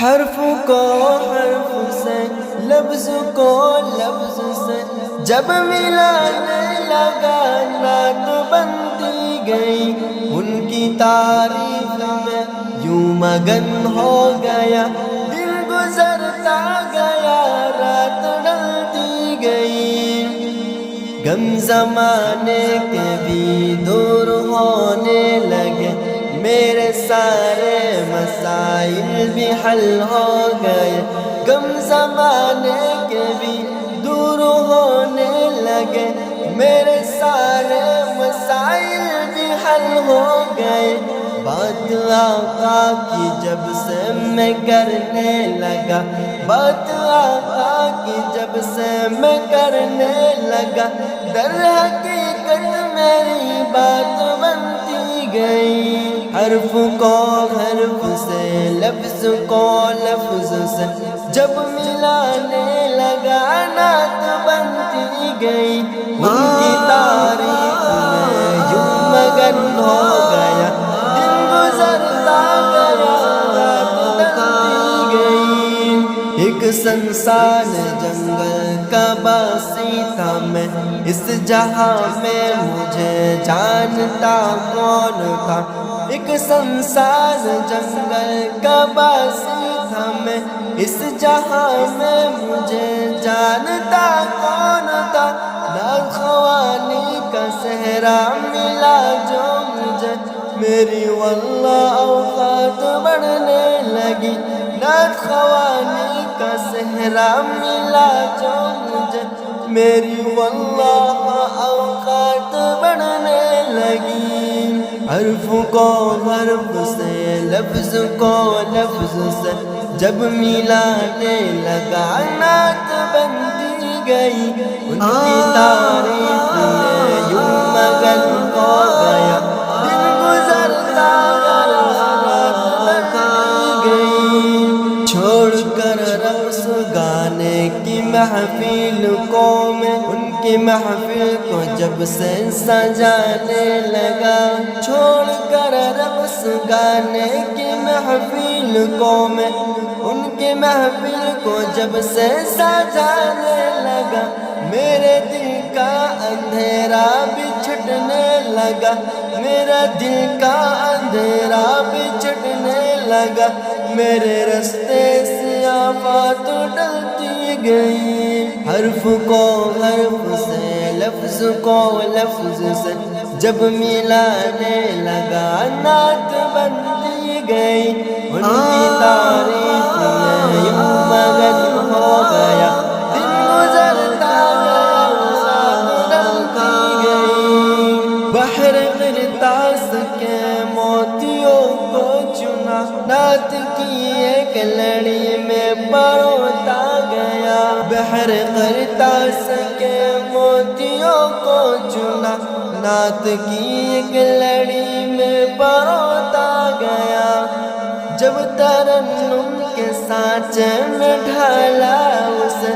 حرف کو حرف سے، لفظ کو لفظ سے جب ملانے لگا نعت بنتی گئی، ان کی تعریف میں یوں مگن ہو گیا، دل گزرتا گیا، رات ڈلتی گئی، غم زمانے کے بھی دور ہونے لگے، میرے سارے مسائل بھی حل ہو گئے، غم زمانے کے بھی دور ہونے لگے، میرے سارے مسائل بھی حل ہو گئے، بات آقا کی جب سے میں کرنے لگا، بات آقا کی جب سے میں کرنے لگا، در حقیقت میری بات بنتی گئی، حرف کو حرف سے، لفظ کو لفظ سے جب ملانے لگا نعت بنتی گئی، ان کی تعریف میں یوں مگن ہو گیا، دن گزرتا گیا، رات ڈلتی گئی، ایک سنسان جنگل کا باسی تھا میں، اس جہاں میں مجھے جانتا کون تھا، ایک سنسان جنگل کا باسی تھا میں، اس جہاں میں مجھے جانتا کون تھا، ناخوانی کا صحرا ملا جو مجھے، میری واللہ اوقات بڑھنے لگی، ناخوانی کا صحرا ملا جو مجھے، میری واللہ اوقات بڑھنے لگی، حرف کو حرف سے، لفظ کو لفظ سے جب ملانے لگا نعت بنتی گئی، ان کی تعریف میں یوں مگن ہو گیا، دن گزرتا گیا، رات ڈلتی گئی، چھوڑ کر رقص گانے کی محفل کو میں ان کی محفل کو جب سے سجانے لگا، چھوڑ کر رقص گانے کی محفل کو میں ان کی محفل کو جب سے سجانے لگا، میرے دل کا اندھیرا بھی چھٹنے لگا، میرا دل کا اندھیرا بھی چھٹنے لگا، میرے راستے سے آفات ڈلتی گئی، حرف کو حرف سے، لفظ کو لفظ سے جب ملانے لگا نعت بنتی گئی، ان کی تعریف میں یوں مگن ہو گیا، دن گزرتا گیا، رات ڈلتی گئی، بحر قرطاس کے موتیوں کو چنا، نعت کی ایک لڑی میں پروتا گیا، بحر قرطاس کے موتیوں کو چنا، نعت کی ایک لڑی میں پروتا گیا، جب ترنم کے سانچے میں ڈھالا اسے،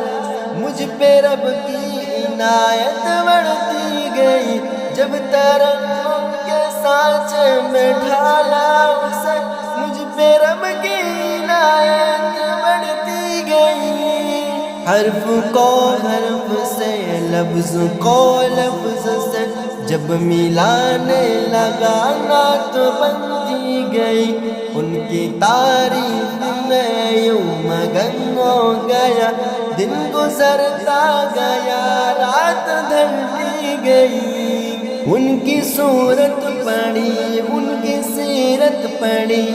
مجھ پہ رب کی عنایت بڑھتی گئی، جب ترنم کے سانچے میں ڈھالا اسے، مجھ پہ رب کی عنایت بڑھتی گئی، حرف کو حرف سے، لفظ کو لفظ سے جب ملانے لگا نعت بنتی گئی، ان کی تعریف میں یوں مگن ہو گیا، دن گزرتا گیا، رات ڈھلتی گئی، ان کی صورت پڑھی، ان کی سیرت پڑھی،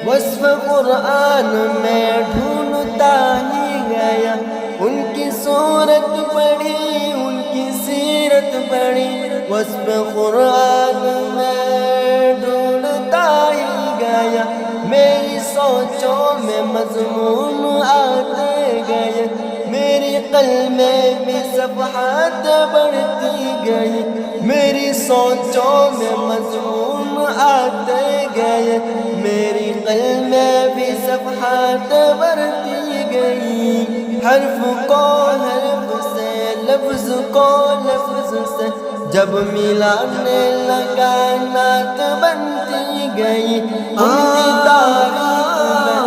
وصف قرآن میں ڈھونڈتا ہی گیا، ان کی صورت پڑھی، ان کی سیرت پڑھی، وصف قرآن میں ڈھونڈتا ہی گیا، میری سوچوں میں مضمون آتے گئے، میری قلب میں بھی صفحات بڑھتی گئی، میری سوچوں میں مضمون آتے گئے، میری قلب میں بھی صفحات بڑھتی گئی، حرف کو حرف سے، لفظ کو لفظ سے جب ملانے لگا نعت بنتی گئی، ان کی تعریف میں